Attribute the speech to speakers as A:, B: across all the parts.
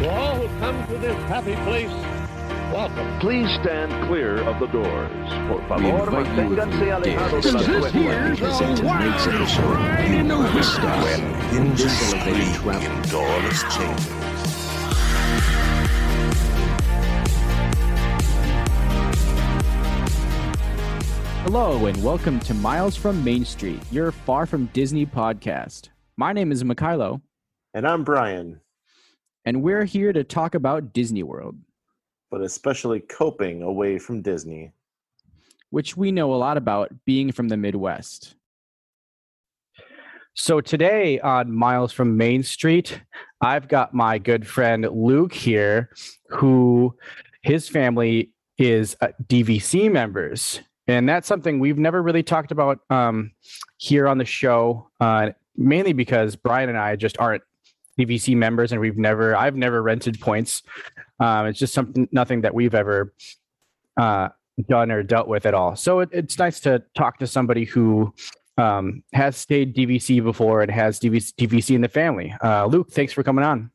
A: To all who come to this happy place, welcome.
B: Please stand clear of the doors. Por
C: We
B: favor,
C: invite you, if
B: manténganse
C: you dare,
B: alejados de
C: to
B: las
C: step
A: This
C: forward
A: here's
C: because
A: a
C: in tonight's
A: wild
C: episode,
A: ride
C: you
A: in the
C: are the
A: wilderness.
C: star.
D: When
C: Industry travel.
D: indoors changes.
E: Hello, and welcome to Miles from Main Street, your Far From Disney podcast. My name is Mikhailo,
F: And I'm Brian,
E: and we're here to talk about Disney World,
F: but especially coping away from Disney.
E: which we know a lot about being from the Midwest. So today on Miles from Main Street, I've got my good friend Luke here, who his family is DVC members. And that's something we've never really talked about here on the show, mainly because Brian and I just aren't DVC members, and I've never rented points. It's just nothing that we've ever done or dealt with at all. So it's nice to talk to somebody who has stayed DVC before and has DVC in the family. Luke, thanks for coming on.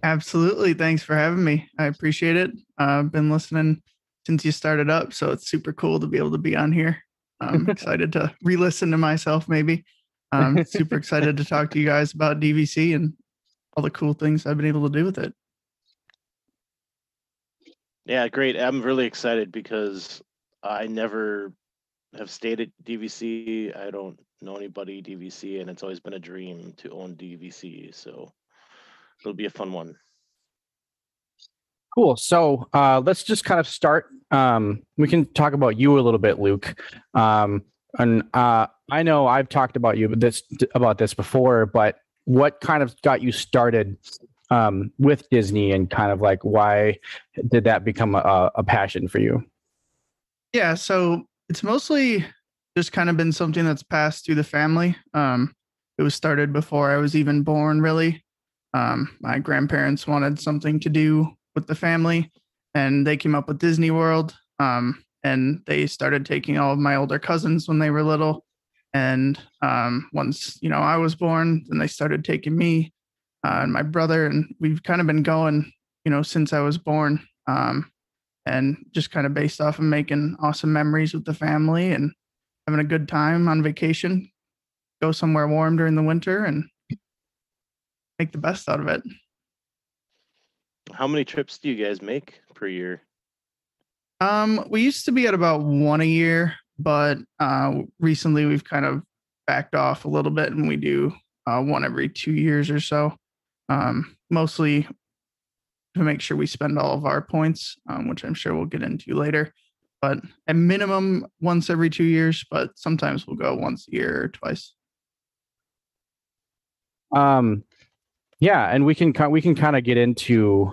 G: Absolutely. Thanks for having me. I appreciate it. I've been listening since you started up, so it's super cool to be able to be on here. I'm excited to re-listen to myself maybe. Super excited to talk to you guys about DVC and all the cool things I've been able to do with it.
H: Yeah, great. I'm really excited because I never have stayed at DVC. I don't know anybody DVC, and it's always been a dream to own DVC. So it'll be a fun one.
E: Cool. So let's just kind of start. We can talk about you a little bit, Luke. And I know I've talked about this before, but what kind of got you started with Disney, and kind of like why did that become a passion for you?
G: Yeah, so it's mostly just kind of been something that's passed through the family. It was started before I was even born, really. My grandparents wanted something to do with the family, and they came up with Disney World. And they started taking all of my older cousins when they were little. And once, I was born, then they started taking me and my brother, and we've kind of been going, since I was born. And just kind of based off of making awesome memories with the family and having a good time on vacation, go somewhere warm during the winter and make the best out of it.
H: How many trips do you guys make per year?
G: We used to be at about one a year, but recently we've kind of backed off a little bit, and we do one every 2 years or so, mostly to make sure we spend all of our points, which I'm sure we'll get into later. But at minimum, once every 2 years, but sometimes we'll go once a year or twice.
E: Yeah, and we can kind of get into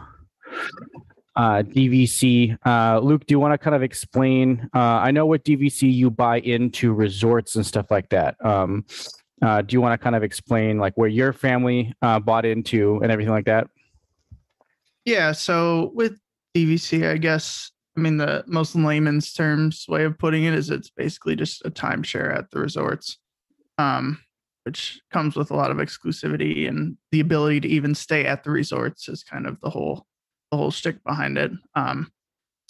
E: DVC. Luke, do you want to kind of explain? I know what DVC you buy into resorts and stuff like that. Do you want to kind of explain like where your family bought into and everything like that?
G: Yeah, so with DVC, I guess, the most layman's terms way of putting it is it's basically just a timeshare at the resorts, which comes with a lot of exclusivity, and the ability to even stay at the resorts is kind of the whole shtick behind it.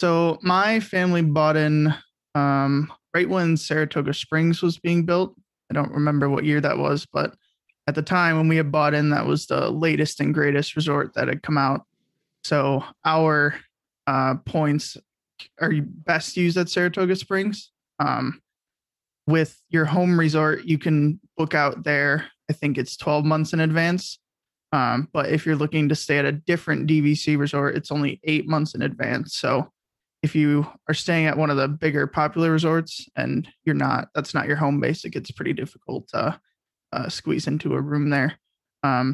G: So my family bought in right when Saratoga Springs was being built. I don't remember what year that was, but at the time when we had bought in, that was the latest and greatest resort that had come out. So our points are best used at Saratoga Springs. With your home resort, you can book out there, I think it's 12 months in advance. But if you're looking to stay at a different DVC resort, it's only 8 months in advance. So if you are staying at one of the bigger popular resorts and that's not your home base, it gets pretty difficult to squeeze into a room there.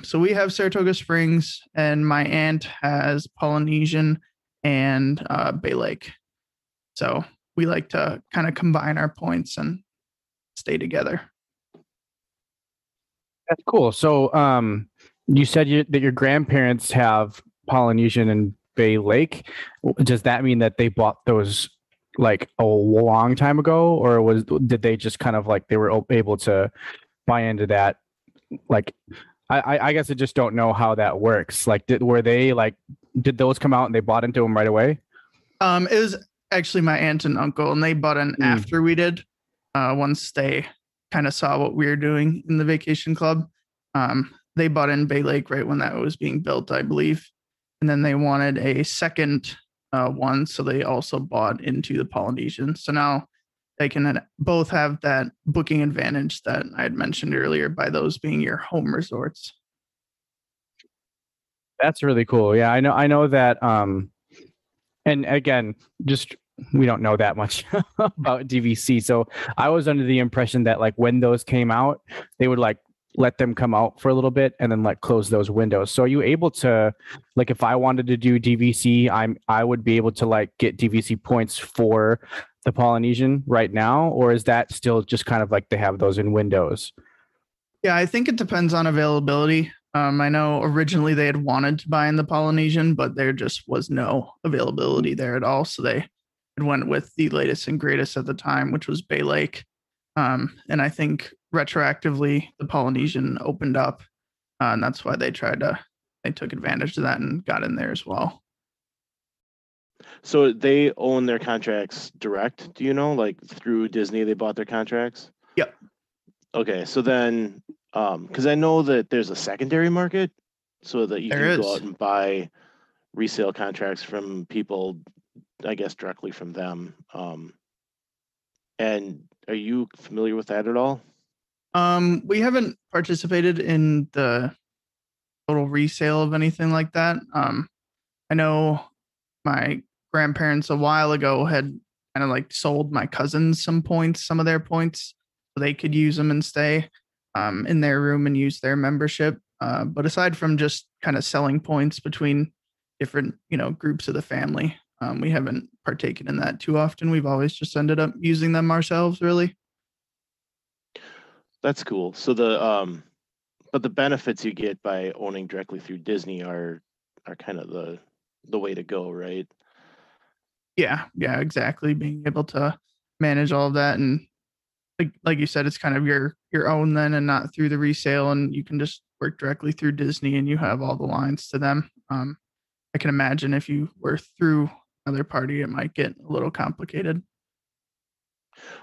G: So we have Saratoga Springs, and my aunt has Polynesian and Bay Lake. So we like to kind of combine our points and stay together.
E: That's cool. So you said that your grandparents have Polynesian and Bay Lake. Does that mean that they bought those like a long time ago, or did they just kind of like they were able to buy into that like I guess I just don't know how that works. Like, did those come out and they bought into them right away?
G: It was actually my aunt and uncle, and they bought in after we did. Once they kind of saw what we were doing in the vacation club, they bought in Bay Lake right when that was being built, I believe, and then they wanted a second one, so they also bought into the Polynesian. So now they can both have that booking advantage that I had mentioned earlier by those being your home resorts.
E: That's really cool. Yeah, I know that. And again, just we don't know that much about DVC. So I was under the impression that like when those came out, they would like let them come out for a little bit and then like close those windows. So are you able to, like, if I wanted to do DVC, I would be able to like get DVC points for the Polynesian right now, or is that still just kind of like they have those in windows?
G: Yeah, I think it depends on availability. I know originally they had wanted to buy in the Polynesian, but there just was no availability there at all. So they went with the latest and greatest at the time, which was Bay Lake. And I think retroactively the Polynesian opened up, and that's why they took advantage of that and got in there as well.
H: So they own their contracts direct, do you know? Like through Disney, they bought their contracts?
G: Yep.
H: Okay, so then, because I know that there's a secondary market so that you can go out and buy resale contracts from people, I guess, directly from them. And are you familiar with that at all?
G: We haven't participated in the total resale of anything like that. I know my grandparents a while ago had kind of like sold my cousins some of their points, so they could use them and stay in their room and use their membership. But aside from just kind of selling points between different, groups of the family, we haven't partaken in that too often. We've always just ended up using them ourselves, really.
H: That's cool. So but the benefits you get by owning directly through Disney are kind of the way to go, right?
G: Yeah, exactly. Being able to manage all of that, and like you said, it's kind of your own then, and not through the resale, and you can just work directly through Disney, and you have all the lines to them. I can imagine if you were through another party, it might get a little complicated.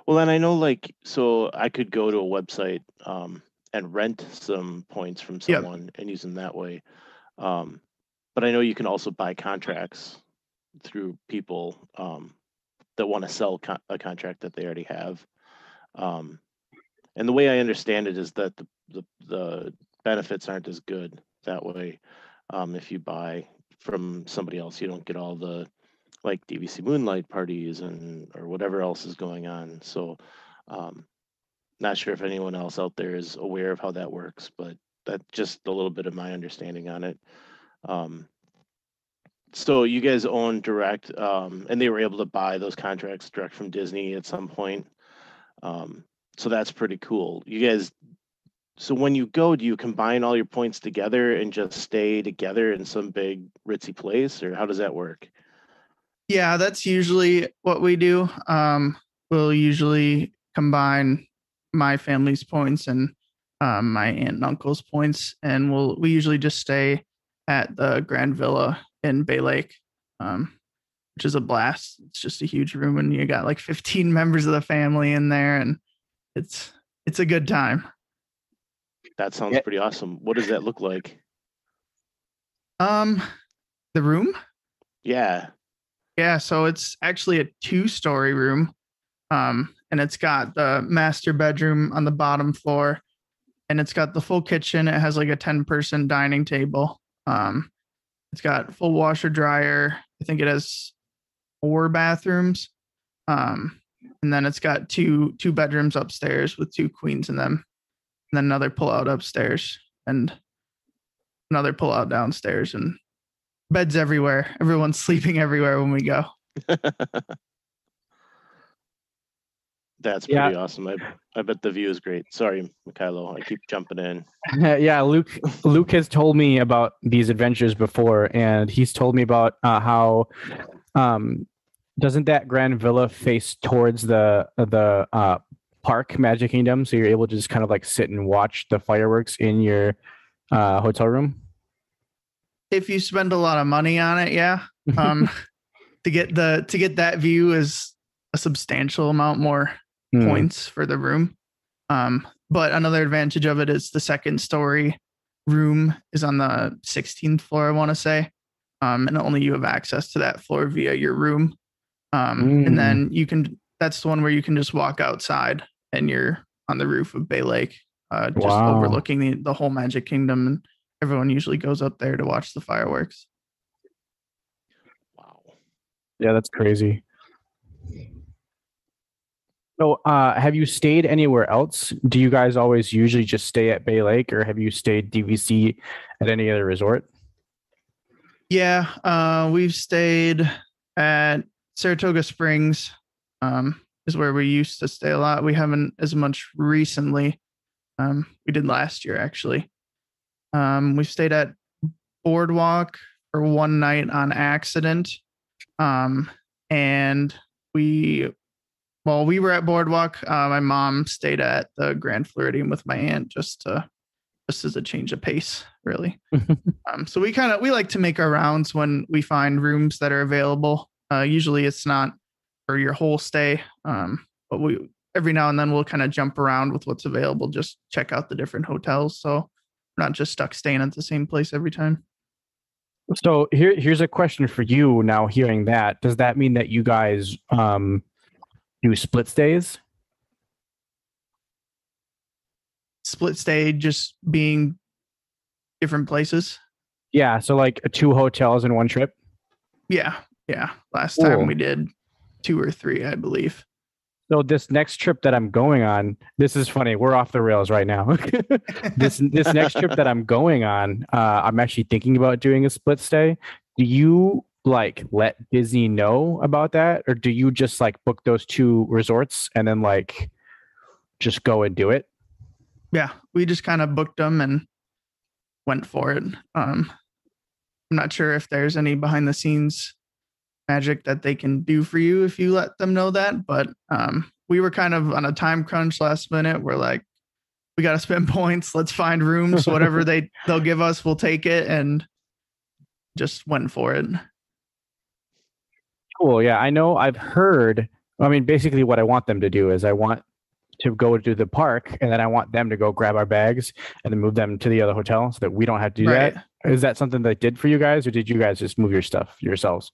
H: Well, and I know, so I could go to a website and rent some points from someone and use them that way. But I know you can also buy contracts through people that want to sell a contract that they already have. And the way I understand it is that the benefits aren't as good that way. If you buy from somebody else, you don't get all the like DVC moonlight parties or whatever else is going on. So not sure if anyone else out there is aware of how that works, but that's just a little bit of my understanding on it. So you guys own direct, and they were able to buy those contracts direct from Disney at some point. So that's pretty cool. So when you go, do you combine all your points together and just stay together in some big ritzy place, or how does that work?
G: Yeah, that's usually what we do. We'll usually combine my family's points and my aunt and uncle's points, and we usually just stay at the Grand Villa in Bay Lake, which is a blast. It's just a huge room, and you got like 15 members of the family in there, and it's a good time.
H: That sounds pretty awesome. What does that look like?
G: The room?
H: Yeah.
G: Yeah, so it's actually a 2-story room. And it's got the master bedroom on the bottom floor, and it's got the full kitchen. It has like a 10-person dining table. It's got full washer dryer. I think it has 4 bathrooms. And then it's got two bedrooms upstairs with 2 queens in them, and then another pull-out upstairs and another pull-out downstairs, and beds everywhere. Everyone's sleeping everywhere when we go.
H: That's pretty awesome. I bet the view is great. Sorry, Mikhailo, I keep jumping in.
E: Yeah, Luke has told me about these adventures before, and he's told me about how doesn't that Grand Villa face towards the park, Magic Kingdom, so you're able to just kind of like sit and watch the fireworks in your hotel room?
G: If you spend a lot of money on it, yeah. To get that view is a substantial amount more points for the room. But another advantage of it is the second story room is on the 16th floor, I want to say. And only you have access to that floor via your room. And then that's the one where you can just walk outside and you're on the roof of Bay Lake, just overlooking the whole Magic Kingdom. And everyone usually goes up there to watch the fireworks.
H: Wow.
E: Yeah, that's crazy. So, have you stayed anywhere else? Do you guys always usually just stay at Bay Lake, or have you stayed DVC at any other resort?
G: Yeah, we've stayed at Saratoga Springs, is where we used to stay a lot. We haven't as much recently. We did last year, actually. We stayed at Boardwalk for one night on accident. And while we were at Boardwalk, my mom stayed at the Grand Floridian with my aunt just as a change of pace, really. So we like to make our rounds when we find rooms that are available. Usually it's not for your whole stay, but we every now and then we'll kind of jump around with what's available, just check out the different hotels. So we're not just stuck staying at the same place every time.
E: So here's a question for you now, hearing that. Does that mean that you guys do split stays?
G: Split stay just being different places?
E: Yeah, so like 2 hotels in one trip?
G: Yeah. Last time we did 2 or 3, I believe.
E: So this next trip that I'm going on, this is funny. We're off the rails right now. This next trip that I'm going on, I'm actually thinking about doing a split stay. Do you like let Disney know about that, or do you just like book those 2 resorts and then like just go and do it?
G: Yeah, we just kind of booked them and went for it. I'm not sure if there's any behind the scenes magic that they can do for you if you let them know that, but we were kind of on a time crunch last minute. We're like, we got to spend points, let's find rooms. Whatever they'll give us, we'll take it, and just went for it.
E: Cool. Yeah, I know. I've heard. I mean, basically, what I want them to do is I want to go to the park, and then I want them to go grab our bags and then move them to the other hotel so that we don't have to do that. Is that something they did for you guys, or did you guys just move your stuff yourselves?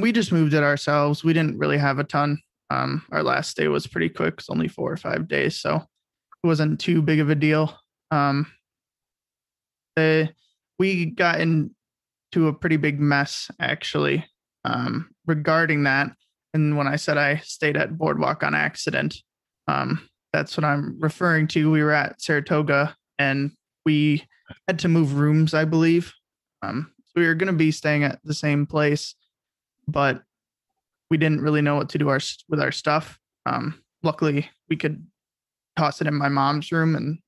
G: We just moved it ourselves. We didn't really have a ton. Our last stay was pretty quick. It's only 4 or 5 days, so it wasn't too big of a deal. We got into a pretty big mess, actually, regarding that. And when I said I stayed at Boardwalk on accident, that's what I'm referring to. We were at Saratoga and we had to move rooms, I believe. So we were going to be staying at the same place, but we didn't really know what to do with our stuff. Luckily, we could toss it in my mom's room and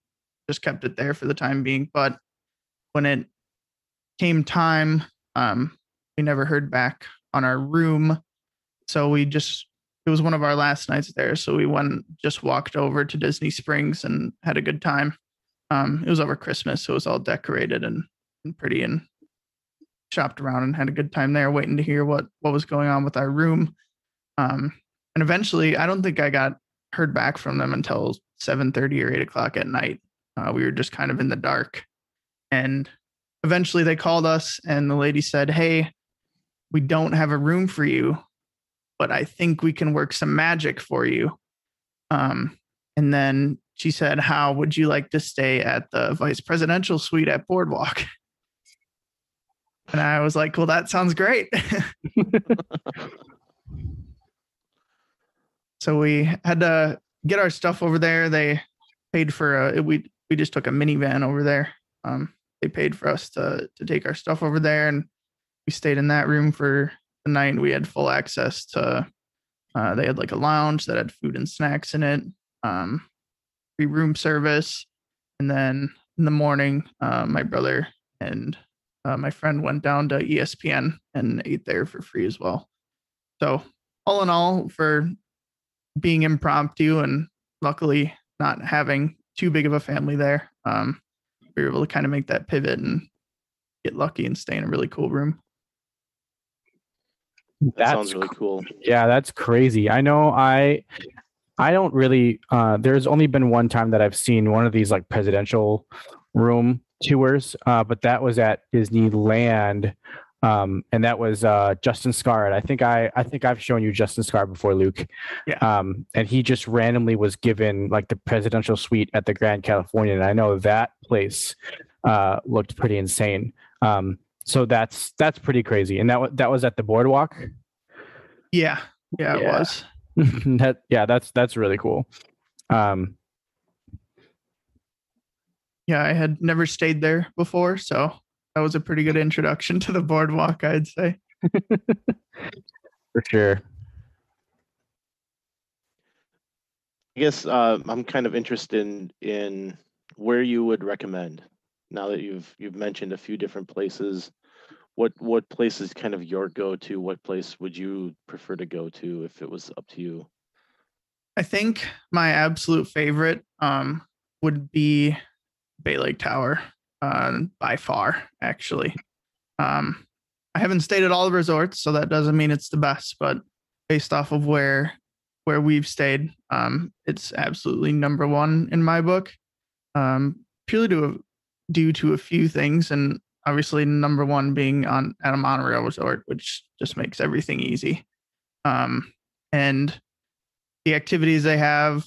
G: just kept it there for the time being. But when it came time, we never heard back on our room. So it was one of our last nights there. So we just walked over to Disney Springs and had a good time. It was over Christmas, so it was all decorated and pretty, and shopped around and had a good time there, waiting to hear what was going on with our room. And eventually, I don't think I heard back from them until 7:30 or 8 o'clock at night. We were just kind of in the dark. And eventually they called us and the lady said, "Hey, we don't have a room for you, but I think we can work some magic for you." And then she said, "How would you like to stay at the vice presidential suite at Boardwalk?" And I was like, "Well, that sounds great." So we had to get our stuff over there. They paid for we just took a minivan over there. They paid for us to take our stuff over there, and we stayed in that room for the night. We had full access to. They had like a lounge that had food and snacks in it, free room service, and then in the morning, my brother and my friend went down to ESPN and ate there for free as well. So all in all, for being impromptu and luckily not having too big of a family there, we were able to kind of make that pivot and get lucky and stay in a really cool room.
H: That sounds really cool.
E: Yeah, that's crazy. I know I don't really there's only been one time that I've seen one of these like presidential room tours, but that was at Disneyland. And that was Justin Scarrett. I think I've shown you Justin Scarrett before, Luke.
G: Yeah.
E: And he just randomly was given like the presidential suite at the Grand Californian. And I know that place looked pretty insane. So that's pretty crazy. And that was at the boardwalk.
G: Yeah, it was.
E: That's really cool.
G: Yeah, I had never stayed there before, so that was a pretty good introduction to the boardwalk, I'd say.
E: For sure.
H: I guess I'm kind of interested in where you would recommend. Now that you've mentioned a few different places, what place is kind of your go-to? What place would you prefer to go to if it was up to you?
G: I think my absolute favorite would be Bay Lake Tower, by far, actually. I haven't stayed at all the resorts, so that doesn't mean it's the best, but based off of where we've stayed, it's absolutely number one in my book. Purely due to a few things, and obviously number one being at a monorail resort, which just makes everything easy. And the activities they have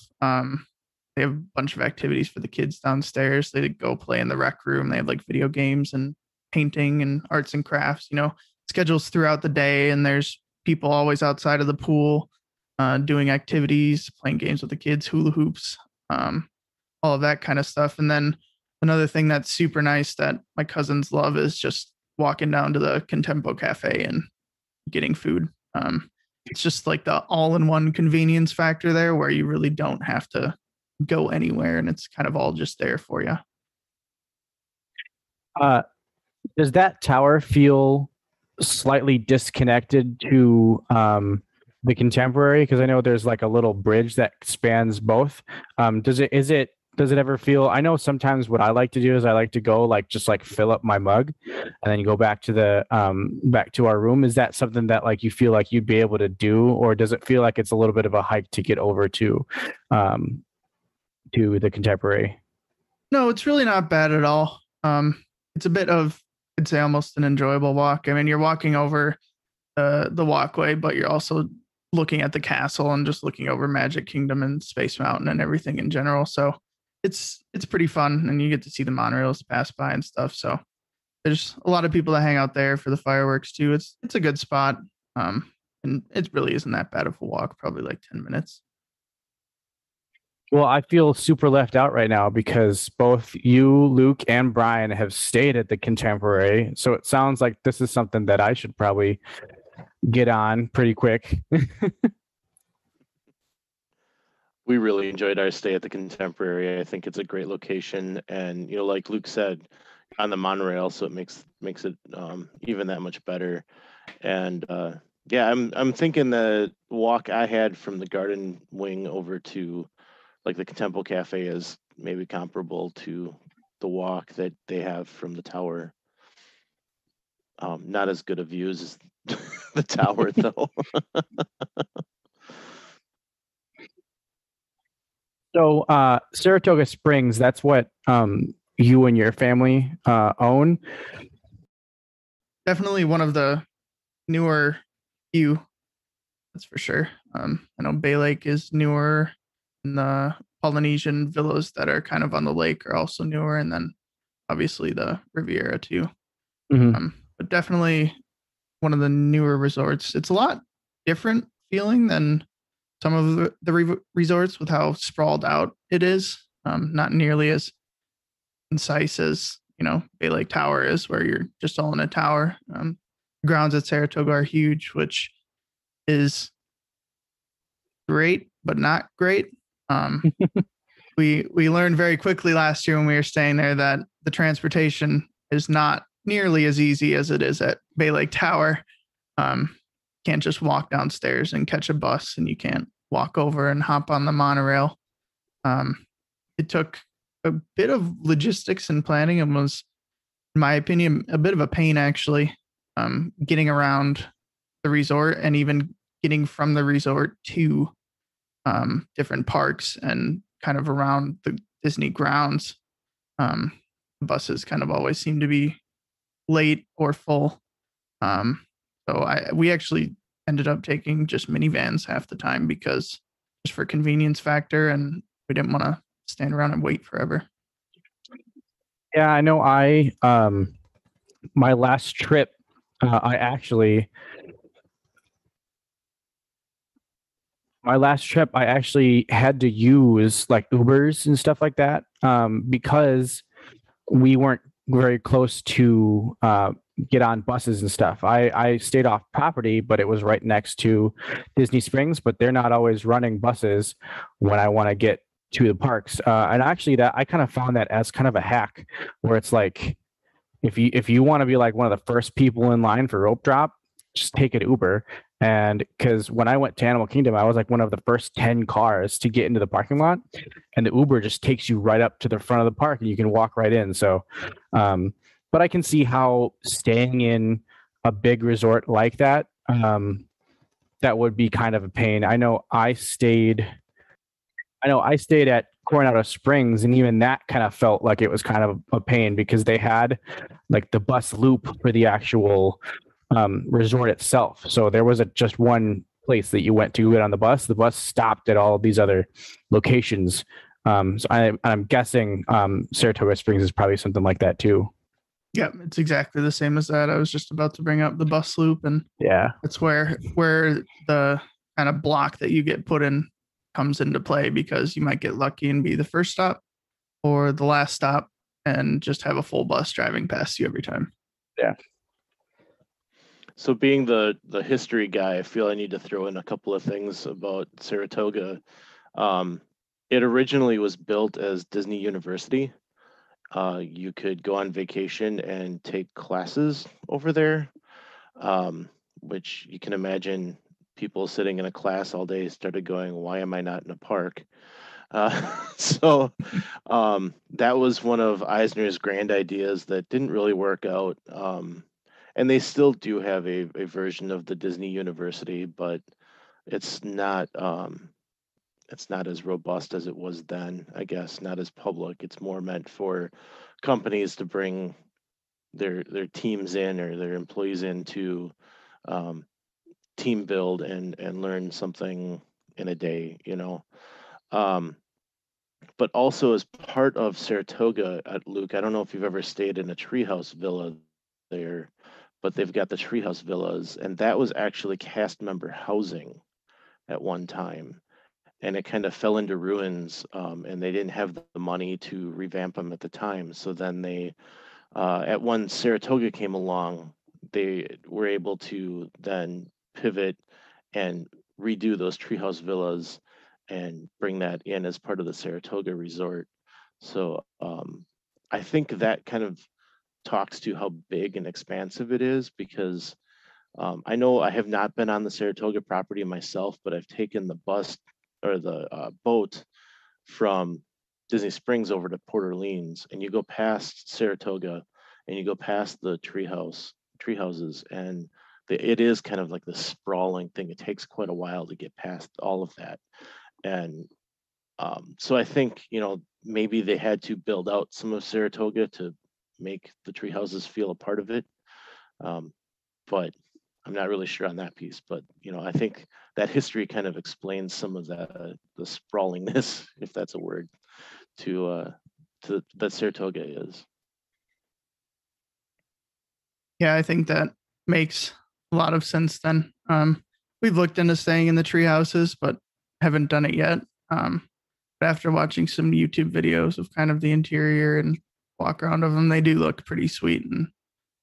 G: a bunch of activities for the kids downstairs. They go play in the rec room. They have like video games and painting and arts and crafts, schedules throughout the day. And there's people always outside of the pool doing activities, playing games with the kids, hula hoops, all of that kind of stuff. And then another thing that's super nice that my cousins love is just walking down to the Contempo Cafe and getting food. It's just like the all-in-one convenience factor there where you really don't have to go anywhere and it's kind of all just there for you.
E: Does that tower feel slightly disconnected to the Contemporary? Because I know there's like a little bridge that spans both. Does it ever feel? I know sometimes what I like to do is I like to go like just like fill up my mug, and then you go back to our room. Is that something that like you feel like you'd be able to do, or does it feel like it's a little bit of a hike to get over to the Contemporary?
G: No, it's really not bad at all. It's a bit of, I'd say, almost an enjoyable walk. I mean, you're walking over the walkway, but you're also looking at the castle and just looking over Magic Kingdom and Space Mountain and everything in general. So it's pretty fun, and you get to see the monorails pass by and stuff. So there's a lot of people that hang out there for the fireworks too. It's a good spot, and it really isn't that bad of a walk. Probably like 10 minutes.
E: Well, I feel super left out right now because both you, Luke, and Brian have stayed at the Contemporary. So it sounds like this is something that I should probably get on pretty quick.
H: We really enjoyed our stay at the Contemporary. I think it's a great location, and like Luke said, on the monorail, so it makes it even that much better. And yeah, I'm thinking the walk I had from the garden wing over to like the Contempo Cafe is maybe comparable to the walk that they have from the tower. Not as good of views as the tower, though.
E: So Saratoga Springs, that's what you and your family own?
G: Definitely one of the newer few, that's for sure. I know Bay Lake is newer, and the Polynesian villas that are kind of on the lake are also newer, and then obviously the Riviera too.
E: Mm-hmm.
G: But definitely one of the newer resorts. It's a lot different feeling than some of the resorts with how sprawled out it is. Not nearly as concise as Bay Lake Tower is, where you're just all in a tower. Grounds at Saratoga are huge, which is great, but not great. We learned very quickly last year when we were staying there that the transportation is not nearly as easy as it is at Bay Lake Tower. Can't just walk downstairs and catch a bus, and you can't walk over and hop on the monorail. It took a bit of logistics and planning, and was, in my opinion, a bit of a pain actually. Getting around the resort and even getting from the resort to different parks and kind of around the Disney grounds. Buses kind of always seem to be late or full. We actually ended up taking just minivans half the time because just for convenience factor, and we didn't want to stand around and wait forever.
E: Yeah, I know. My last trip, I actually had to use like Ubers and stuff like that because we weren't very close to get on buses and stuff. I stayed off property, but it was right next to Disney Springs, but they're not always running buses when I want to get to the parks. And actually that I kind of found that as kind of a hack where it's like, if you want to be like one of the first people in line for rope drop, just take an Uber. And because when I went to Animal Kingdom, I was like one of the first 10 cars to get into the parking lot, and the Uber just takes you right up to the front of the park and you can walk right in. So, but I can see how staying in a big resort like that, that would be kind of a pain. I know I stayed at Coronado Springs, and even that kind of felt like it was kind of a pain because they had like the bus loop for the actual resort itself. So there was just one place that you went to get on the bus. The bus stopped at all of these other locations. So I'm guessing Saratoga Springs is probably something like that too.
G: Yeah, it's exactly the same as that. I was just about to bring up the bus loop, and
E: yeah,
G: it's where the kind of block that you get put in comes into play, because you might get lucky and be the first stop or the last stop and just have a full bus driving past you every time.
E: Yeah.
H: So being the history guy, I feel I need to throw in a couple of things about Saratoga. It originally was built as Disney University. You could go on vacation and take classes over there, which you can imagine people sitting in a class all day started going, why am I not in a park? So that was one of Eisner's grand ideas that didn't really work out. And they still do have a version of the Disney University, but it's not as robust as it was then, I guess, not as public. It's more meant for companies to bring their teams in or their employees in to team build and learn something in a day, you know. But also as part of Saratoga at Luke, I don't know if you've ever stayed in a treehouse villa there, but they've got the treehouse villas, and that was actually cast member housing at one time. And it kind of fell into ruins, and they didn't have the money to revamp them at the time. So then they, at when Saratoga came along, they were able to then pivot and redo those treehouse villas and bring that in as part of the Saratoga resort. So I think that kind of talks to how big and expansive it is, because I know I have not been on the Saratoga property myself, but I've taken the bus or the boat from Disney Springs over to Port Orleans, and you go past Saratoga and you go past the treehouses, and it is kind of like the sprawling thing. It takes quite a while to get past all of that. And so I think, you know, maybe they had to build out some of Saratoga to make the tree houses feel a part of it. But I'm not really sure on that piece. But, you know, I think that history kind of explains some of the sprawlingness, if that's a word, to that Saratoga is.
G: Yeah, I think that makes a lot of sense then. We've looked into staying in the tree houses, but haven't done it yet. But after watching some YouTube videos of kind of the interior and walk around of them, they do look pretty sweet. And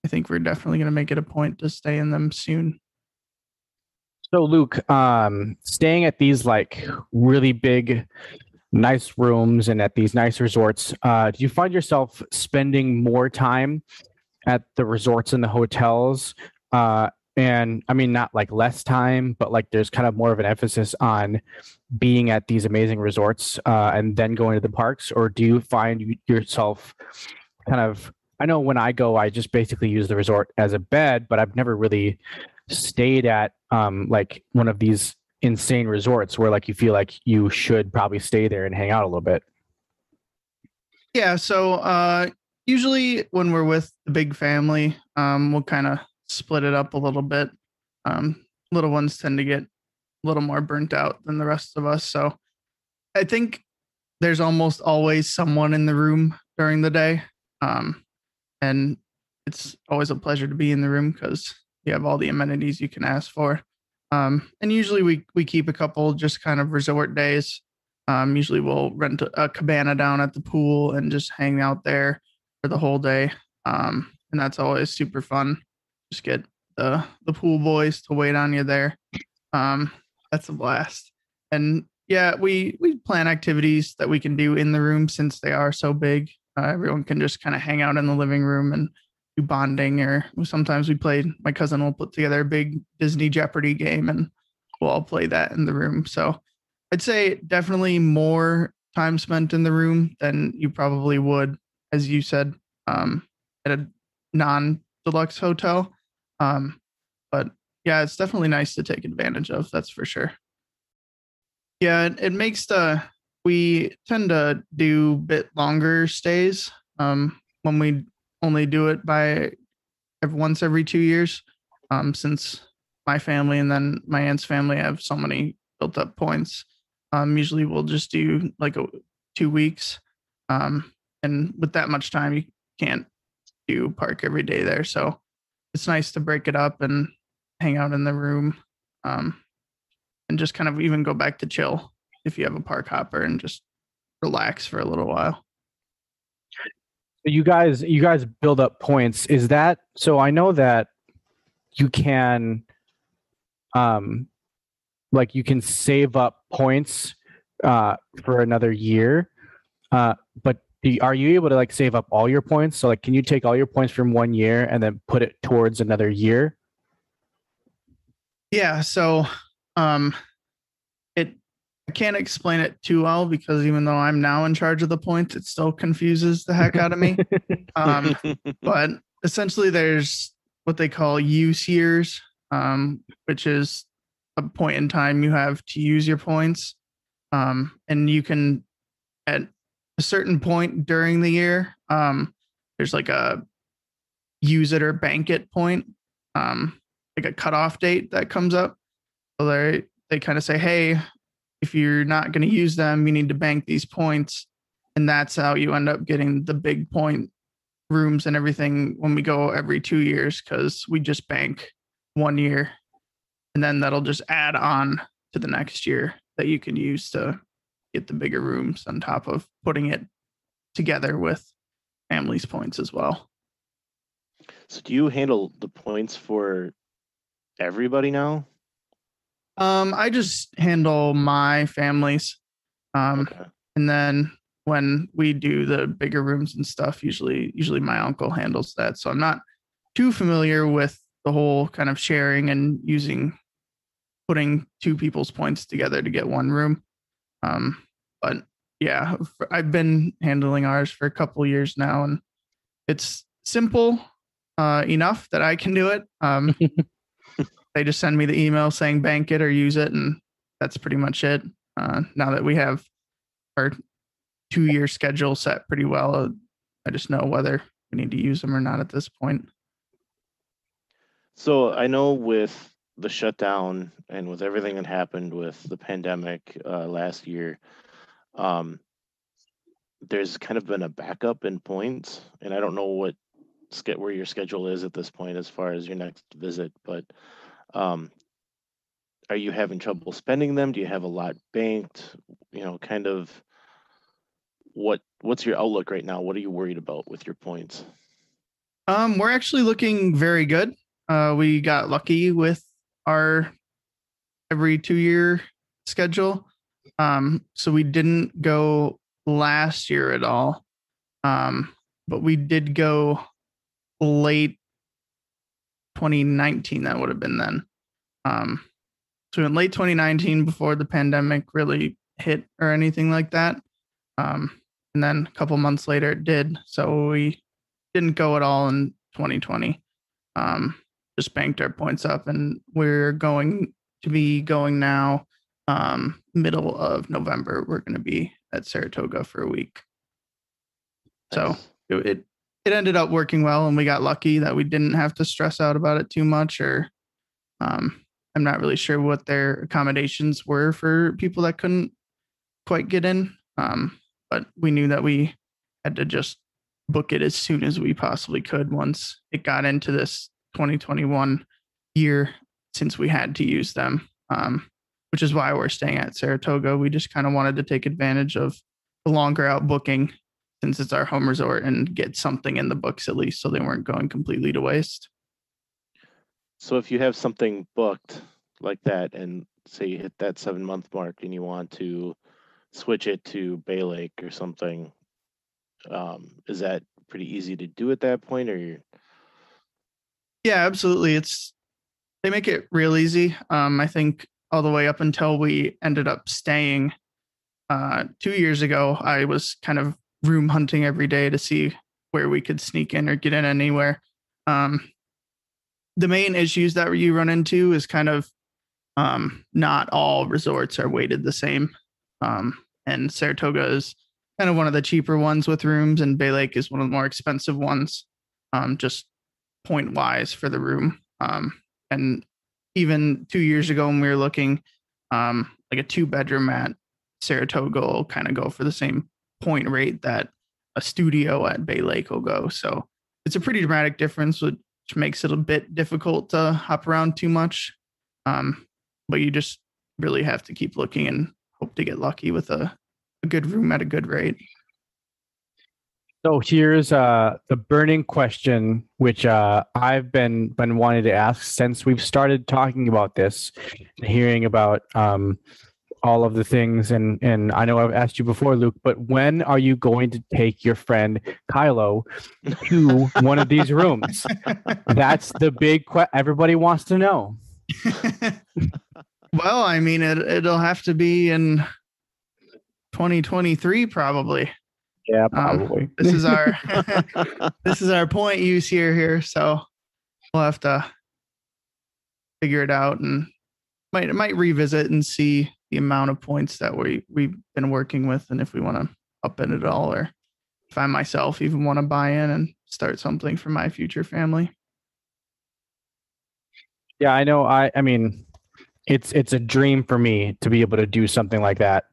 G: I think we're definitely going to make it a point to stay in them soon.
E: So Luke, staying at these like really big, nice rooms and at these nice resorts, do you find yourself spending more time at the resorts and the hotels And I mean, not like less time, but like there's kind of more of an emphasis on being at these amazing resorts and then going to the parks? Or do you find yourself kind of, I know when I go, I just basically use the resort as a bed, but I've never really stayed at like one of these insane resorts where like you feel like you should probably stay there and hang out a little bit.
G: Yeah. So usually when we're with the big family, we'll kind of split it up a little bit. Little ones tend to get a little more burnt out than the rest of us. So I think there's almost always someone in the room during the day. And it's always a pleasure to be in the room because you have all the amenities you can ask for. And usually we keep a couple just kind of resort days. Usually we'll rent a cabana down at the pool and just hang out there for the whole day. And that's always super fun. Just get the pool boys to wait on you there. That's a blast. And yeah, we plan activities that we can do in the room since they are so big. Everyone can just kind of hang out in the living room and do bonding, or sometimes my cousin will put together a big Disney Jeopardy game and we'll all play that in the room. So I'd say definitely more time spent in the room than you probably would, as you said, at a non-deluxe hotel. But yeah, it's definitely nice to take advantage of. That's for sure. Yeah, it makes we tend to do a bit longer stays when we only do it once every 2 years, since my family and then my aunt's family have so many built up points. Usually we'll just do like 2 weeks. And with that much time, you can't do park every day there. So it's nice to break it up and hang out in the room, and just kind of even go back to chill if you have a park hopper and just relax for a little while.
E: You guys build up points. Is that so? I know that you can, like you can save up points for another year, but are you able to like save up all your points? So like, can you take all your points from 1 year and then put it towards another year?
G: Yeah. So, I can't explain it too well because even though I'm now in charge of the points, it still confuses the heck out of me. But essentially, there's what they call use years, which is a point in time you have to use your points. And you can, at a certain point during the year, there's like a use it or bank it point, like a cutoff date that comes up. So they kind of say, hey, if you're not going to use them, you need to bank these points. And that's how you end up getting the big point rooms and everything when we go every 2 years, because we just bank 1 year. And then that'll just add on to the next year that you can use to get the bigger rooms on top of putting it together with family's points as well.
H: So do you handle the points for everybody now?
G: I just handle my families.
H: Okay.
G: And then when we do the bigger rooms and stuff, usually my uncle handles that. So I'm not too familiar with the whole kind of sharing and putting two people's points together to get one room. But yeah, I've been handling ours for a couple years now, and it's simple enough that I can do it. They just send me the email saying bank it or use it, and that's pretty much it. Now that we have our 2-year schedule set pretty well, I just know whether we need to use them or not at this point.
H: So I know with the shutdown and with everything that happened with the pandemic last year, there's kind of been a backup in points, and I don't know where your schedule is at this point as far as your next visit, but are you having trouble spending them? Do you have a lot banked? Kind of what's your outlook right now? What are you worried about with your points?
G: We're actually looking very good. We got lucky with our every 2-year schedule. So we didn't go last year at all. But we did go late 2019, that would have been then. So in late 2019, before the pandemic really hit or anything like that. And then a couple months later it did. So we didn't go at all in 2020. Just banked our points up, and we're going to be going now. Middle of November, we're going to be at Saratoga for a week. So it ended up working well, and we got lucky that we didn't have to stress out about it too much. Or I'm not really sure what their accommodations were for people that couldn't quite get in. But we knew that we had to just book it as soon as we possibly could once it got into this 2021 year, since we had to use them, which is why we're staying at Saratoga. We just kind of wanted to take advantage of the longer out booking, since it's our home resort, and get something in the books at least, so they weren't going completely to waste.
H: So if you have something booked like that, and say you hit that 7-month mark and you want to switch it to Bay Lake or something, is that pretty easy to do at that point, or
G: Yeah, absolutely. They make it real easy. I think all the way up until we ended up staying 2 years ago, I was kind of room hunting every day to see where we could sneak in or get in anywhere. The main issues that you run into is kind of not all resorts are weighted the same. And Saratoga is kind of one of the cheaper ones with rooms, and Bay Lake is one of the more expensive ones, just point wise for the room. And even 2 years ago when we were looking, like a 2-bedroom at Saratoga will kind of go for the same point rate that a studio at Bay Lake will go. So it's a pretty dramatic difference, which makes it a bit difficult to hop around too much. But you just really have to keep looking and hope to get lucky with a good room at a good rate.
E: So here's the burning question, which I've been wanting to ask since we've started talking about this, hearing about all of the things, and I know I've asked you before, Luke, but when are you going to take your friend Kylo to one of these rooms? That's the big question everybody wants to know.
G: Well, I mean, it'll have to be in 2023 probably.
E: Yeah, probably.
G: This is our point use year here, so we'll have to figure it out, and might revisit and see the amount of points that we've been working with, and if we want to up it at all, or if I myself even want to buy in and start something for my future family.
E: Yeah, I know. I mean, it's a dream for me to be able to do something like that,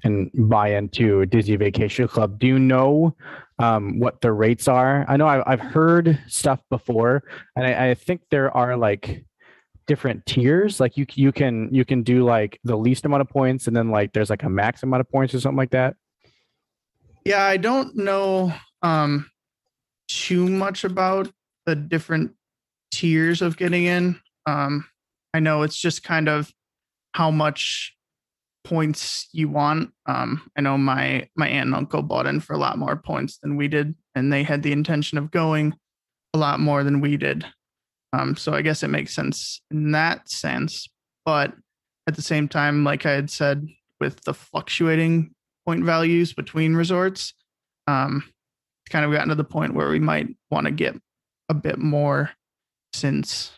E: and buy into a Disney Vacation Club. Do you know what the rates are? I know I've heard stuff before, and I think there are like different tiers. Like you can do like the least amount of points, and then like there's like a max amount of points or something like that.
G: Yeah, I don't know too much about the different tiers of getting in. I know it's just kind of how much points you want. I know my aunt and uncle bought in for a lot more points than we did, and they had the intention of going a lot more than we did. So I guess it makes sense in that sense. But at the same time, like I had said, with the fluctuating point values between resorts, it's kind of gotten to the point where we might want to get a bit more, since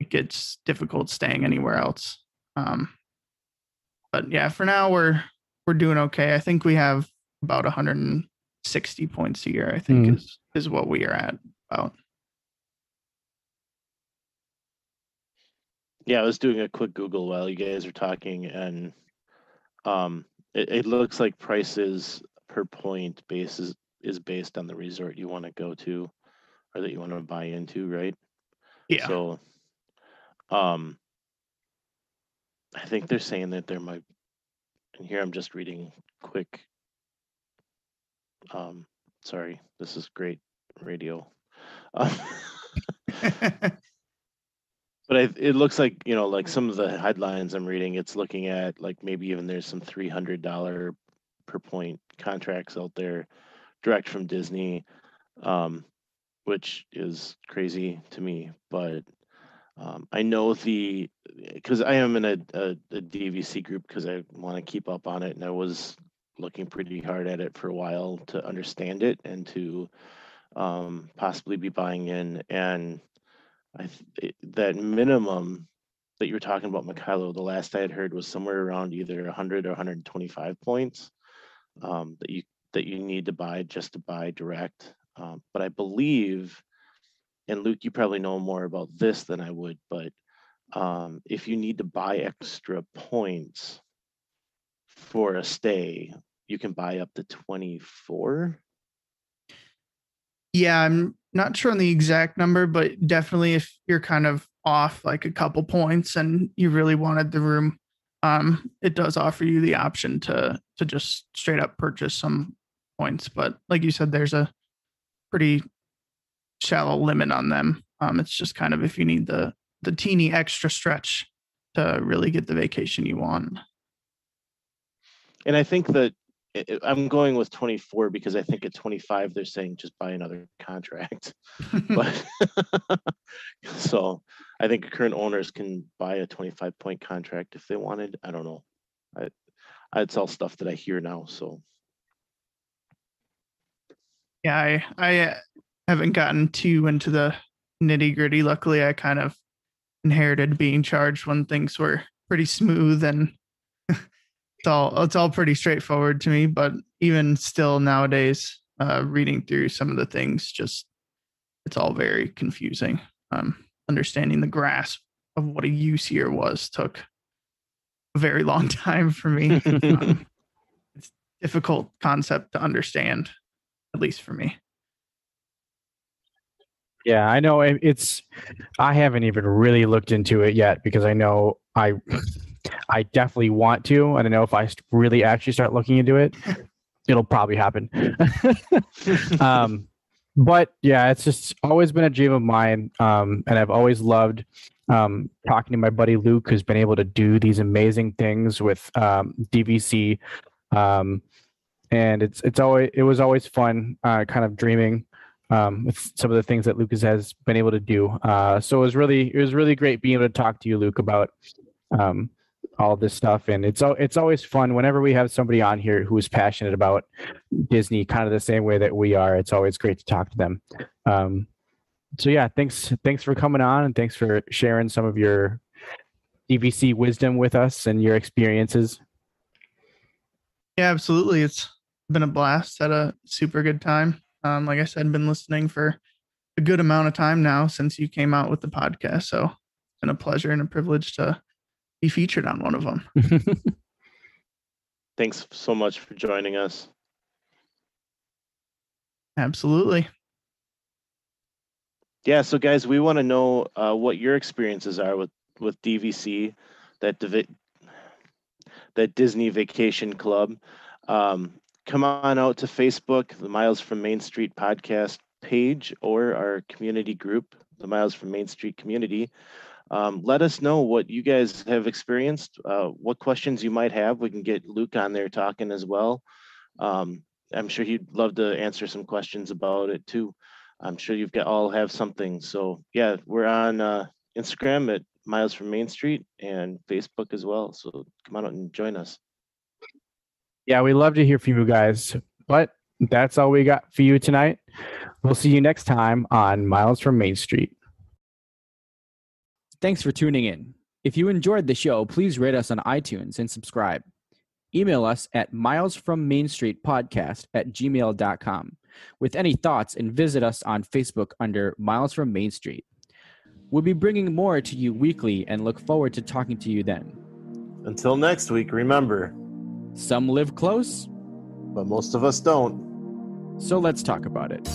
G: it gets difficult staying anywhere else. But yeah, for now we're doing okay. I think we have about 160 points a year, I think is what we are at about.
H: Yeah, I was doing a quick Google while you guys are talking, and it looks like prices per point is based on the resort you want to go to, or that you want to buy into, right?
G: Yeah.
H: So I think they're saying that there might, and here I'm just reading quick. Sorry, this is great radio. But it looks like, like some of the headlines I'm reading, it's looking at like maybe even there's some $300 per point contracts out there direct from Disney. which is crazy to me. But I know because I am in a DVC group because I want to keep up on it, and I was looking pretty hard at it for a while to understand it and to possibly be buying in. And that minimum that you were talking about, Mikhailo, the last I had heard was somewhere around either 100 or 125 points that you need to buy just to buy direct. But I believe, and Luke, you probably know more about this than I would, but if you need to buy extra points for a stay, you can buy up to 24.
G: Yeah, I'm not sure on the exact number, but definitely if you're kind of off like a couple points and you really wanted the room, it does offer you the option to just straight up purchase some points. But like you said, there's a pretty shallow limit on them. It's just kind of if you need the teeny extra stretch to really get the vacation you want.
H: And I think that I'm going with 24 because I think at 25 they're saying just buy another contract. But so I think current owners can buy a 25-point contract if they wanted. I don't know. It's all stuff that I hear now. So
G: yeah, I haven't gotten too into the nitty gritty. Luckily, I kind of inherited being charged when things were pretty smooth, and it's all pretty straightforward to me. But even still nowadays, reading through some of the things, it's all very confusing. Understanding the grasp of what a use year was took a very long time for me. It's a difficult concept to understand, at least for me.
E: Yeah, I know I haven't even really looked into it yet because I know I definitely want to. And I know if I really actually start looking into it, it'll probably happen. But yeah, it's just always been a dream of mine. And I've always loved talking to my buddy Luke, who's been able to do these amazing things with DVC. And it was always fun kind of dreaming with some of the things that Lucas has been able to do. So it was really great being able to talk to you, Luke, about all this stuff. And it's always fun whenever we have somebody on here who is passionate about Disney, kind of the same way that we are. It's always great to talk to them. So yeah, thanks for coming on, and thanks for sharing some of your DVC wisdom with us and your experiences.
G: Yeah, absolutely. It's been a blast. Had a super good time. Like I said, been listening for a good amount of time now since you came out with the podcast. So it's been a pleasure and a privilege to be featured on one of them.
H: Thanks so much for joining us.
G: Absolutely.
H: Yeah, so guys, we want to know what your experiences are with DVC, that Disney Vacation Club. Come on out to Facebook, the Miles from Main Street podcast page, or our community group, the Miles from Main Street community. Let us know what you guys have experienced, what questions you might have. We can get Luke on there talking as well. I'm sure he'd love to answer some questions about it too. I'm sure all have something. So yeah, we're on Instagram at Miles from Main Street and Facebook as well. So come on out and join us.
E: Yeah, we love to hear from you guys. But that's all we got for you tonight. We'll see you next time on Miles from Main Street.
C: Thanks for tuning in. If you enjoyed the show, please rate us on iTunes and subscribe. Email us at milesfrommainstreetpodcast@gmail.com with any thoughts, and visit us on Facebook under Miles from Main Street. We'll be bringing more to you weekly and look forward to talking to you then.
F: Until next week, remember,
C: some live close,
F: but most of us don't.
C: So let's talk about it.